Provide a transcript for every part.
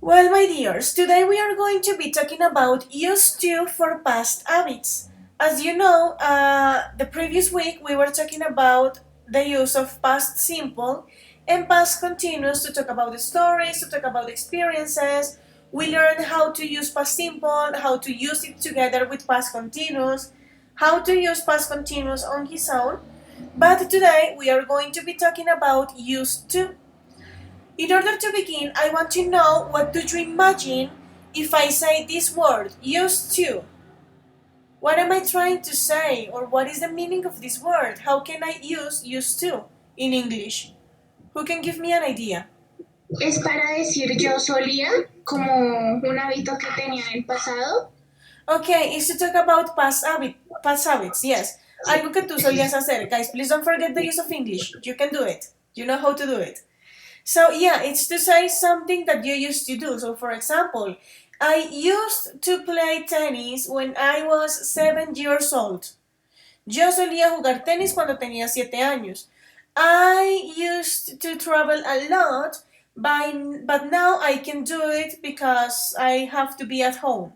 Well, my dears, today we are going to be talking about used to for past habits. As you know, the previous week we were talking about the use of past simple and past continuous to talk about the stories, to talk about experiences. We learned how to use past simple, how to use it together with past continuous, how to use past continuous on his own. But today we are going to be talking about used to. In order to begin, I want to know what do you imagine if I say this word, used to? What am I trying to say? Or what is the meaning of this word? How can I use used to in English? Who can give me an idea? Es para decir yo solía, como un hábito que tenía en el pasado. Okay, it's to talk about past habits, yes. Algo que tú solías hacer. Guys, please don't forget the use of English. You can do it. You know how to do it. So yeah, it's to say something that you used to do. So for example, I used to play tennis when I was 7 years old. Yo solía jugar tenis cuando tenía 7 años. I used to travel a lot, but now I can do it because I have to be at home.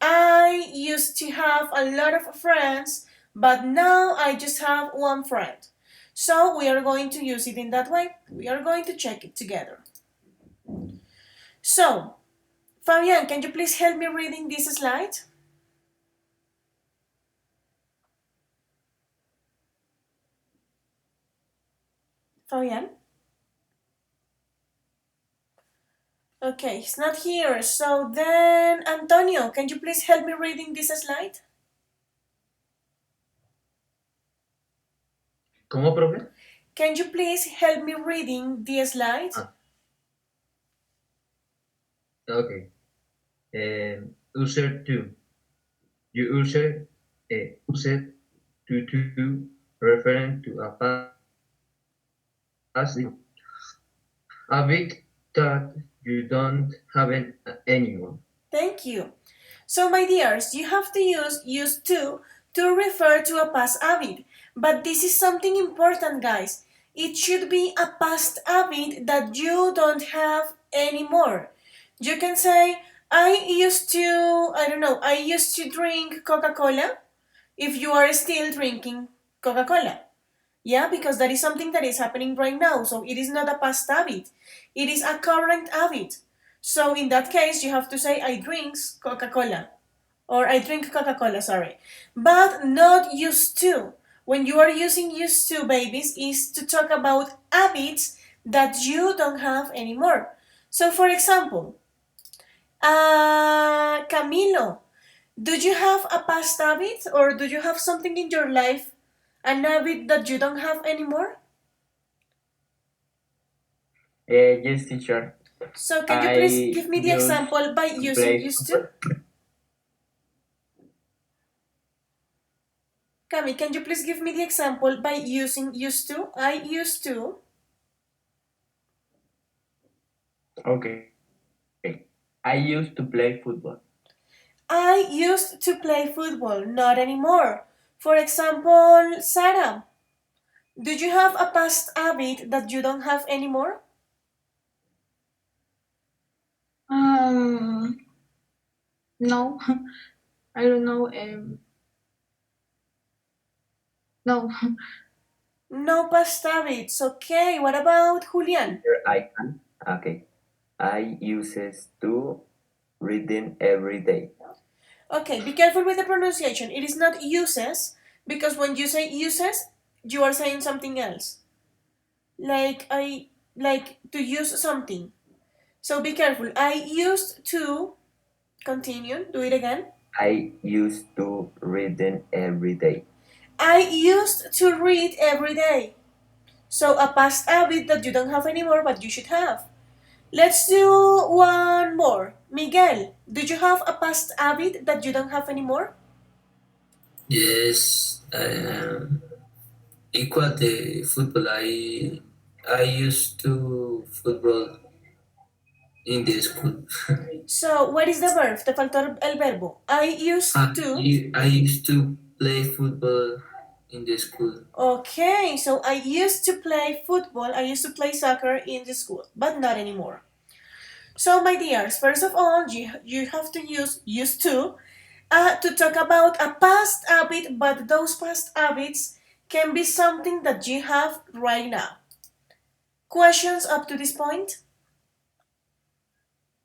I used to have a lot of friends, but now I just have one friend. So we are going to use it in that way. We are going to check it together. So, Fabian, can you please help me reading this slide? Fabian? Okay, he's not here. So then, Antonio, can you please help me reading this slide? ¿Cómo, profe? Can you please help me reading the slide? Okay. User 2. You user used to referring to a past habit that you don't have anymore. Thank you. So, my dears, you have to use used to refer to a past habit. But this is something important, guys. It should be a past habit that you don't have anymore. You can say, I don't know, I used to drink Coca Cola if you are still drinking Coca Cola. Yeah, because that is something that is happening right now. So it is not a past habit, it is a current habit. So in that case, you have to say, I drinks Coca Cola. Or I drink Coca Cola, sorry. But not used to. When you are using used to, babies, is to talk about habits that you don't have anymore. So for example, Camilo, do you have a past habit or do you have something in your life, an habit that you don't have anymore? Yes, teacher. So can you I please give me the used example by to using play used to? football. Cami, can you please give me the example by using used to? I used to. Okay. I used to play football. I used to play football, not anymore. For example, Sarah, do you have a past habit that you don't have anymore? Um, no, I don't know. No, No past habits. Okay, what about Julian? Here I can. Okay. I uses to reading every day. Okay, be careful with the pronunciation. It is not uses, because when you say uses, you are saying something else. Like to use something. So be careful. I used to continue, do it again. I used to reading every day. I used to read every day. So a past habit that you don't have anymore but you should have. Let's do one more. Miguel, do you have a past habit that you don't have anymore? Yes, equal the football. I used to football in the school. So what is the verb? Te faltó el verbo. I used to. I used to play football in the school. Okay, so I used to play football. I used to play soccer in the school, but not anymore. So, my dears, first of all, you have to use used to talk about a past habit, but those past habits can be something that you have right now. Questions up to this point?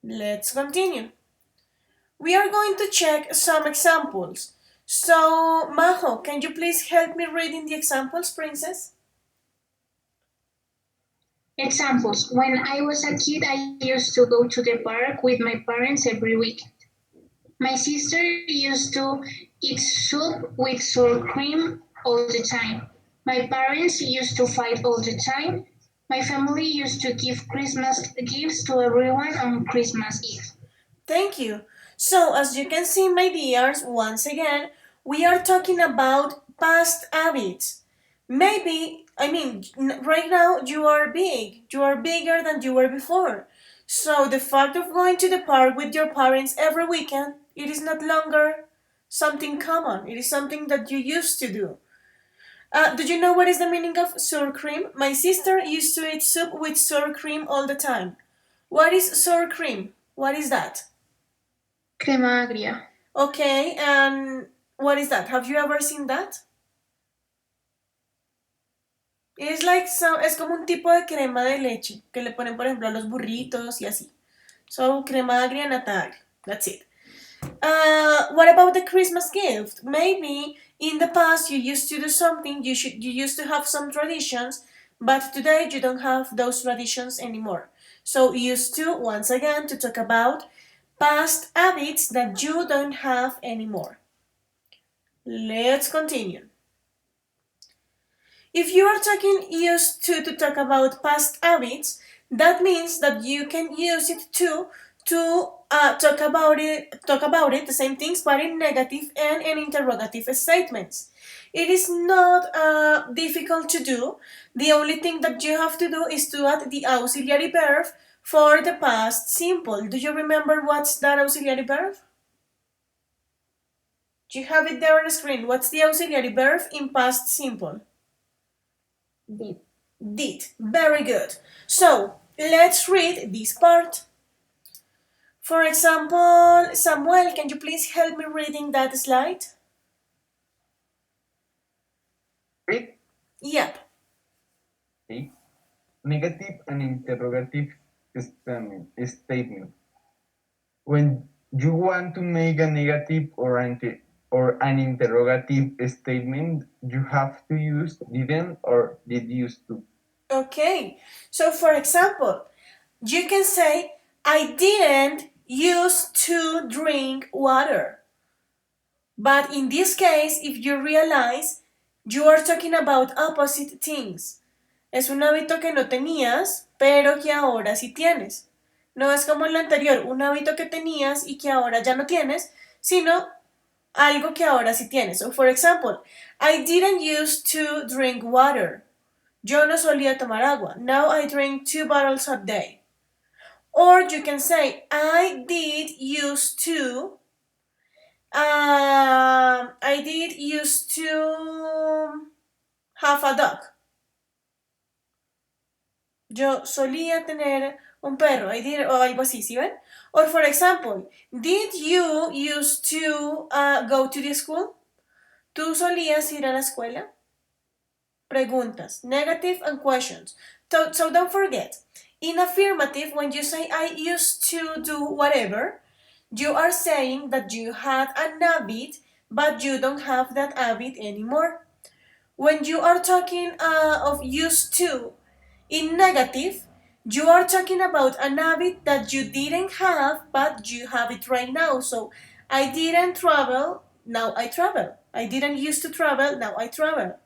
Let's continue. We are going to check some examples. So, Majo, can you please help me reading the examples, princess? Examples. When I was a kid, I used to go to the park with my parents every weekend. My sister used to eat soup with sour cream all the time. My parents used to fight all the time. My family used to give Christmas gifts to everyone on Christmas Eve. Thank you. So, as you can see, my dears, once again, we are talking about past habits. Maybe, right now you are big. You are bigger than you were before. So, the fact of going to the park with your parents every weekend, it is not longer something common. It is something that you used to do. Do you know what is the meaning of sour cream? My sister used to eat soup with sour cream all the time. What is sour cream? What is that? Crema agria. Okay, and what is that? Have you ever seen that? Es like es como un tipo de crema de leche que le ponen, por ejemplo, a los burritos y así. So, crema agria, nata agria. That's it. What about the Christmas gift? Maybe in the past you used to do something, you used to have some traditions, but today you don't have those traditions anymore. So used to, once again, to talk about past habits that you don't have anymore. Let's continue. If you are talking used to talk about past habits, that means that you can use it to talk about it the same things but in negative and in interrogative statements. It is not difficult to do. The only thing that you have to do is to add the auxiliary verb for the past simple. Do you remember what's that auxiliary verb? Do you have it there on the screen? What's the auxiliary verb in past simple? Did. Did. Very good. So, let's read this part. For example, Samuel, can you please help me reading that slide? Read. Yep. Okay. Negative and interrogative statement. When you want to make a negative or an interrogative statement, you have to use didn't or did used to. Okay. So, for example, you can say, I didn't used to drink water. But in this case, if you realize, you are talking about opposite things. Es un hábito que no tenías, pero que ahora sí tienes. No es como el anterior, un hábito que tenías y que ahora ya no tienes, sino algo que ahora sí tienes. So, for example, I didn't used to drink water. Yo no solía tomar agua. Now I drink 2 bottles a day. Or you can say, I did used to have a dog. Yo solía tener un perro, o algo así, ¿sí ven? Or for example, did you used to go to the school? ¿Tú solías ir a la escuela? Preguntas, negative and questions. So don't forget, in affirmative, when you say I used to do whatever, you are saying that you had an habit, but you don't have that habit anymore. When you are talking of used to in negative, you are talking about an habit that you didn't have, but you have it right now. So, I didn't travel, now I travel. I didn't used to travel, now I travel.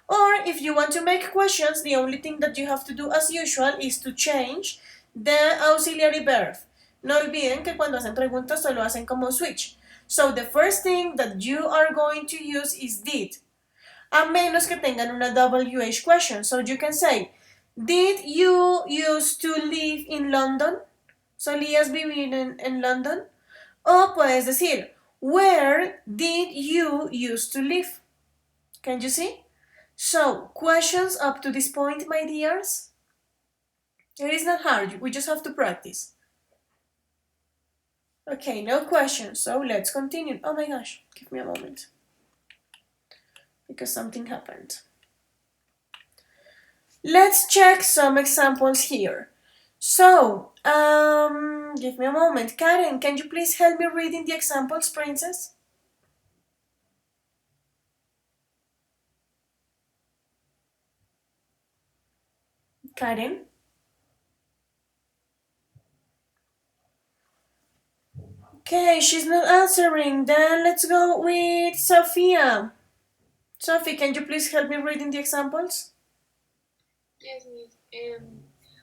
Or if you want to make questions, the only thing that you have to do as usual is to change the auxiliary verb. No olviden que cuando hacen preguntas solo hacen como switch. So the first thing that you are going to use is did. A menos que tengan una WH question. So you can say, did you used to live in London? ¿Solías vivir en London? O puedes decir, where did you used to live? Can you see? So, questions up to this point, my dears? It is not hard, we just have to practice. Okay, no questions, so let's continue. Oh my gosh, give me a moment. Because something happened. Let's check some examples here. So, give me a moment. Karen, can you please help me reading the examples, princess? Karen? Okay, she's not answering. Then let's go with Sophia. Sophie, can you please help me reading the examples? Yes, miss.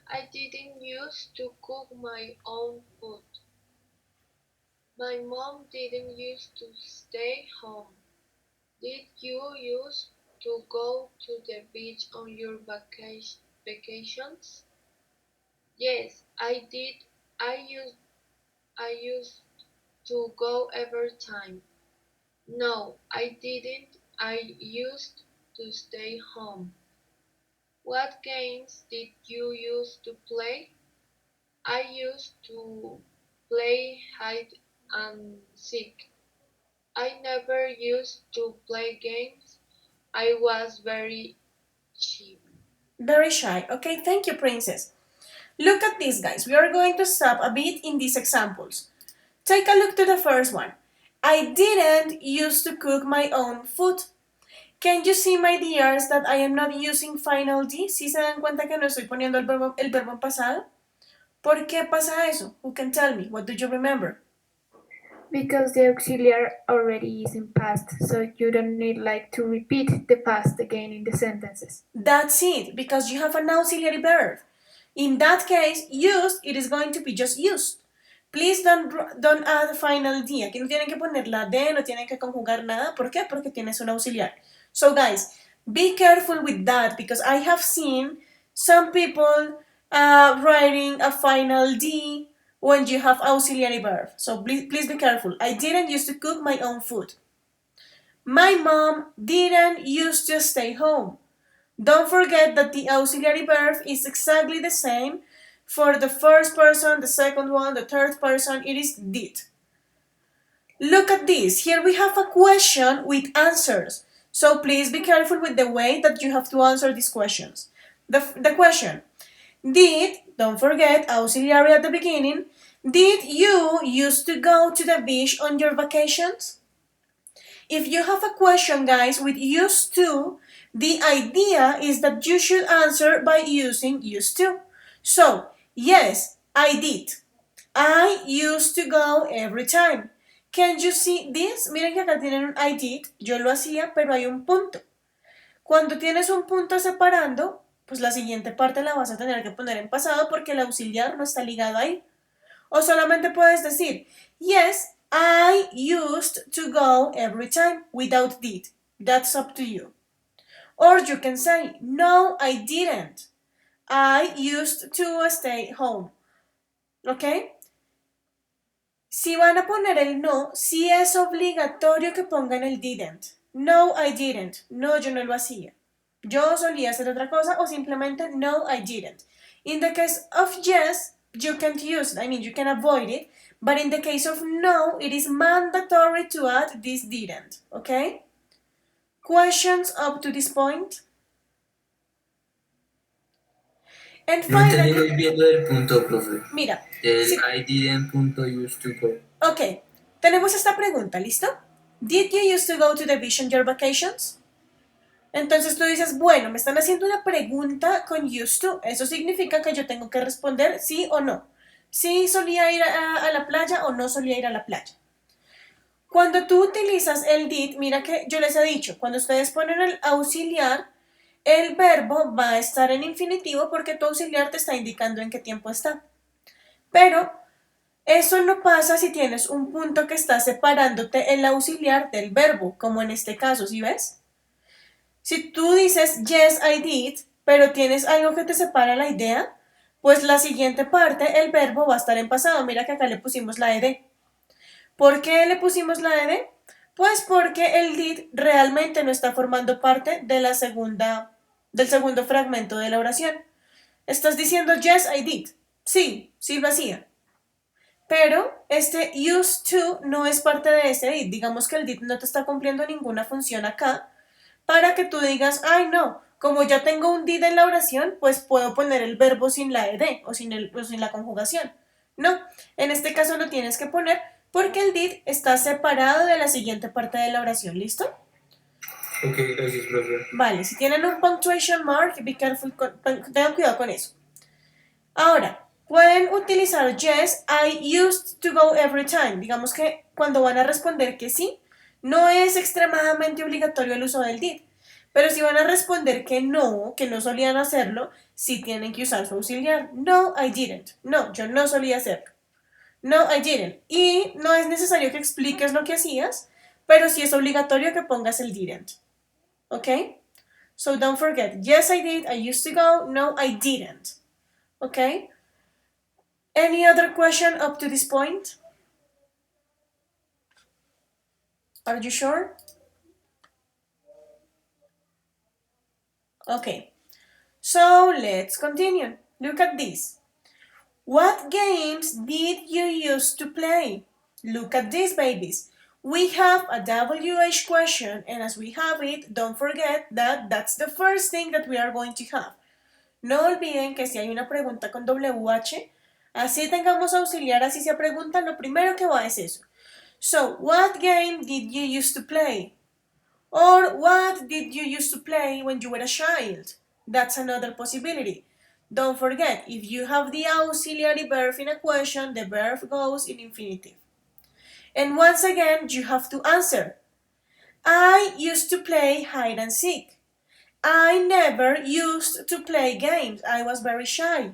I didn't used to cook my own food. My mom didn't used to stay home. Did you used to go to the beach on your vacations? Yes, I did. I used to go every time. No, I didn't. I used to stay home. What games did you used to play? I used to play hide and seek. I never used to play games. I was very shy. Very shy. Okay, thank you, princess. Look at this, guys. We are going to stop a bit in these examples. Take a look to the first one. I didn't used to cook my own food. Can you see, my dears, that I am not using final D? ¿Sí se dan cuenta que no estoy poniendo el verbo en pasado? ¿Por qué pasa eso? Who can tell me? What do you remember? Because the auxiliary already is in past, so you don't need like to repeat the past again in the sentences. That's it, because you have an auxiliary verb. In that case, used, it is going to be just used. Please don't add final D. Aquí no tienen que poner la D, no tienen que conjugar nada. ¿Por qué? Porque tienes un auxiliar. So guys, be careful with that, because I have seen some people writing a final D when you have auxiliary verb. So please be careful. I didn't used to cook my own food. My mom didn't used to stay home. Don't forget that the auxiliary verb is exactly the same for the first person, the second one, the third person. It is did. Look at this. Here we have a question with answers. So please be careful with the way that you have to answer these questions. The question, did, don't forget, auxiliary at the beginning, did you used to go to the beach on your vacations? If you have a question, guys, with used to, the idea is that you should answer by using used to. So, yes, I did. I used to go every time. Can you see this? Miren que acá tienen un I did, yo lo hacía, pero hay un punto. Cuando tienes un punto separando, pues la siguiente parte la vas a tener que poner en pasado porque el auxiliar no está ligado ahí. O solamente puedes decir, yes, I used to go every time without did. That's up to you. Or you can say, no, I didn't. I used to stay home. ¿Ok? Si van a poner el no, sí es obligatorio que pongan el didn't. No, I didn't. No, yo no lo hacía. Yo solía hacer otra cosa o simplemente no, I didn't. In the case of yes, you can't use it. I mean, you can avoid it. But in the case of no, it is mandatory to add this didn't. Okay? Questions up to this point? And No entendí finally, muy bien lo del punto, profe. mira. El si- I didn't punto used to go. Ok, tenemos esta pregunta, ¿listo? Did you used to go to the beach on your vacations? Entonces tú dices, bueno, me están haciendo una pregunta con used to. Eso significa que yo tengo que responder sí o no. Sí solía ir a la playa o no solía ir a la playa. Cuando tú utilizas el did, mira que yo les he dicho, cuando ustedes ponen el auxiliar, el verbo va a estar en infinitivo porque tu auxiliar te está indicando en qué tiempo está. Pero eso no pasa si tienes un punto que está separándote el auxiliar del verbo, como en este caso, ¿sí ves? Si tú dices yes, I did, pero tienes algo que te separa la idea, pues la siguiente parte, el verbo va a estar en pasado. Mira que acá le pusimos la ed. ¿Por qué le pusimos la ed? Pues porque el did realmente no está formando parte de del segundo fragmento de la oración. Estás diciendo yes, I did. Sí, sí lo hacía. Pero este used to no es parte de ese did. Digamos que el did no te está cumpliendo ninguna función acá para que tú digas, ay no, como ya tengo un did en la oración, pues puedo poner el verbo sin la ed o sin la conjugación. No, en este caso lo tienes que poner porque el did está separado de la siguiente parte de la oración, ¿listo? Ok, gracias, profe. Vale, si tienen un punctuation mark, be careful, tengan cuidado con eso. Ahora, pueden utilizar yes, I used to go every time. Digamos que cuando van a responder que sí, no es extremadamente obligatorio el uso del did. Pero si van a responder que no solían hacerlo, sí tienen que usar su auxiliar. No, I didn't. No, yo no solía hacerlo. No, I didn't. Y no es necesario que expliques lo que hacías, pero sí es obligatorio que pongas el didn't. ¿Ok? So don't forget, yes, I did, I used to go, no, I didn't. Okay? Any other question up to this point? Are you sure? Okay. So let's continue. Look at this. What games did you used to play? Look at this, babies. We have a WH question, and as we have it, don't forget that that's the first thing that we are going to have. No olviden que si hay una pregunta con WH, así tengamos auxiliar, así se pregunta, lo primero que va es eso. So, what game did you used to play? Or what did you used to play when you were a child? That's another possibility. Don't forget, if you have the auxiliary verb in a question, the verb goes in infinitive. And once again, you have to answer. I used to play hide and seek. I never used to play games. I was very shy.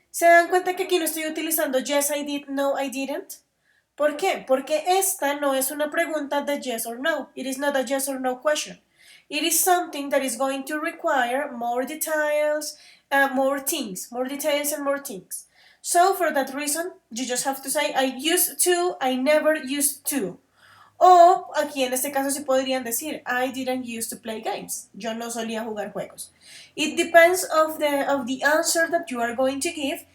¿Se dan cuenta que aquí no estoy utilizando yes, I did, no, I didn't? ¿Por qué? Porque esta no es una pregunta de yes or no. It is not a yes or no question. It is something that is going to require more details, more details and more things. So for that reason, you just have to say I used to, I never used to. O aquí en este caso sí podrían decir I didn't used to play games. Yo no solía jugar juegos. It depends of the answer that you are going to give,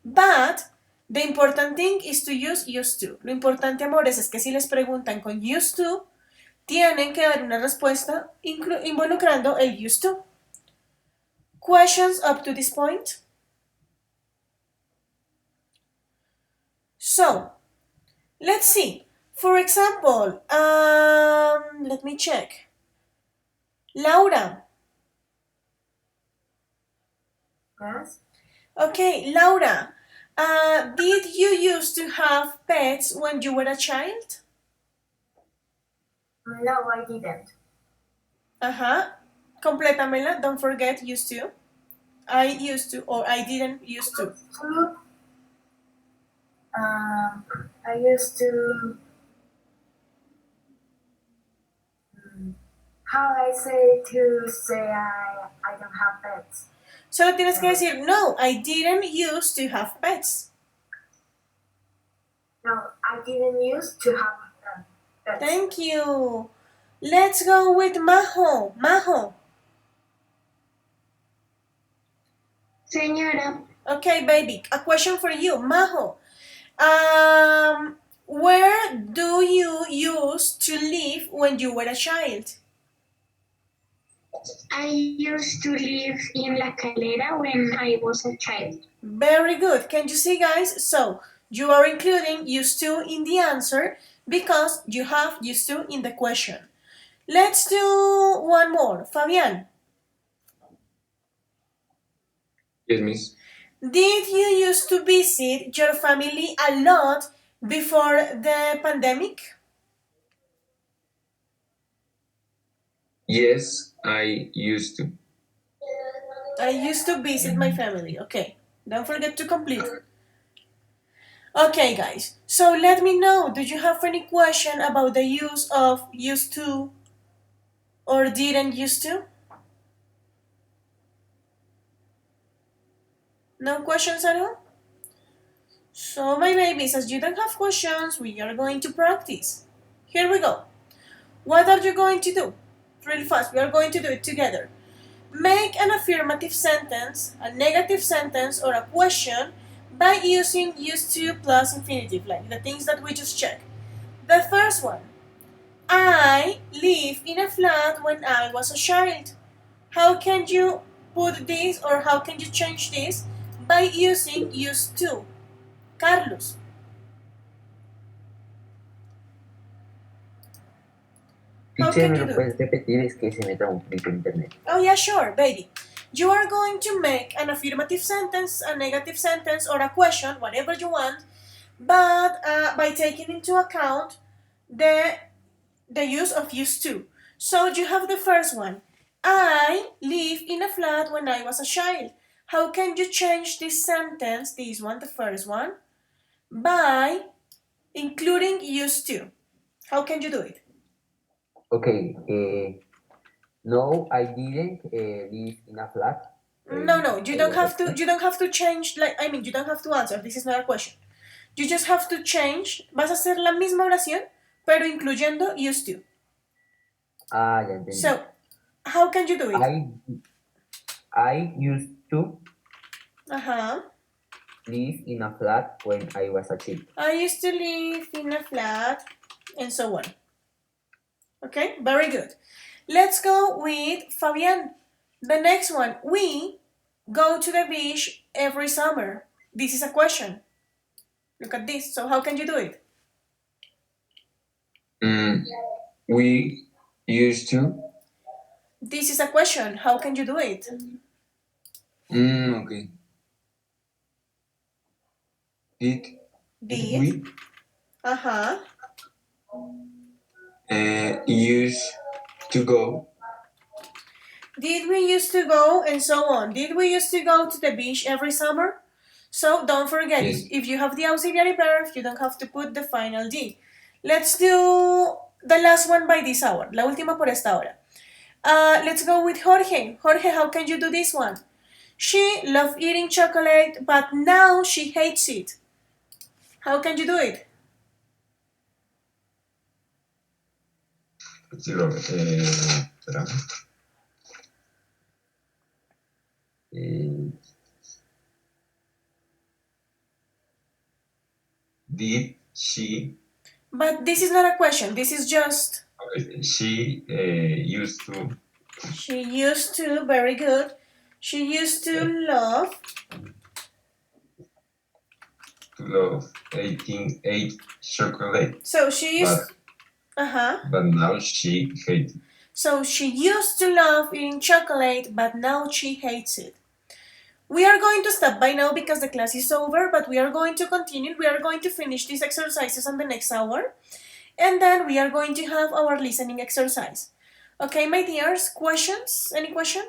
but the important thing is to use used to. Lo importante, amores, es que si les preguntan con used to, tienen que dar una respuesta involucrando el used to. Questions up to this point? So, let's see. For example, let me check. Laura. Yes. Okay, Laura. Did you used to have pets when you were a child? No, I didn't. Complétamela. Don't forget used to. I used to or I didn't used to. I used to. How I say I don't have pets. Solo tienes que decir, no, I didn't used to have pets. No, I didn't used to have pets. Thank you. Let's go with Majo. Majo. Señora, Okay, baby. A question for you, Majo. Where do you used to live when you were a child? I used to live in La Calera when I was a child. Very good. Can you see, guys? So, you are including used to in the answer because you have used to in the question. Let's do one more. Fabian. Yes, miss. Did you used to visit your family a lot before the pandemic? Yes, I used to. I used to visit my family. Okay, don't forget to complete. Okay, guys, so let me know, do you have any question about the use of used to or didn't used to? No questions at all? So, my babies, as you don't have questions, we are going to practice. Here we go. What are you going to do? Really fast, we are going to do it together. Make an affirmative sentence, a negative sentence, or a question by using used to plus infinitive, like the things that we just checked. The first one, I lived in a flat when I was a child. How can you put this, or how can you change this by using used to? Carlos. How Teacher, can ¿me you lo do? puedes repetir? Es que se me trabó un poquito el internet. Oh yeah, sure, baby. You are going to make an affirmative sentence, a negative sentence, or a question, whatever you want, but by taking into account the use of used to. So you have the first one. I lived in a flat when I was a child. How can you change this sentence, this one, the first one, by including used to? How can you do it? Okay, no, I didn't live in a flat. No, you I don't was have a to. kid. You don't have to change. You don't have to answer. This is not a question. You just have to change. Vas a hacer la misma oración, pero incluyendo used to. Ah, ya entendí. So, how can you do it? I used to Uh-huh. live in a flat when I was a kid. I used to live in a flat, and so on. Okay, very good. Let's go with Fabian. The next one. We go to the beach every summer. This is a question. Look at this. So how can you do it? We used to. This is a question. How can you do it? Okay. Did we Uh-huh. used to go? Did we used to go, and so on. Did we used to go to the beach every summer? So don't forget, Yes. if you have the auxiliary verb, you don't have to put the final D. Let's do the last one by this hour. La última por esta hora. Let's go with Jorge. Jorge, how can you do this one? She loved eating chocolate, but now she hates it. How can you do it? Espera. Did she? But this is not a question. This is just She used to. she used to. Very good. She used to love. Ate chocolate, So she used. but now she hates it. So she used to love eating chocolate, but now she hates it. We are going to stop by now because the class is over, but we are going to continue. We are going to finish these exercises on the next hour, and then we are going to have our listening exercise. Okay, my dears, questions? Any question?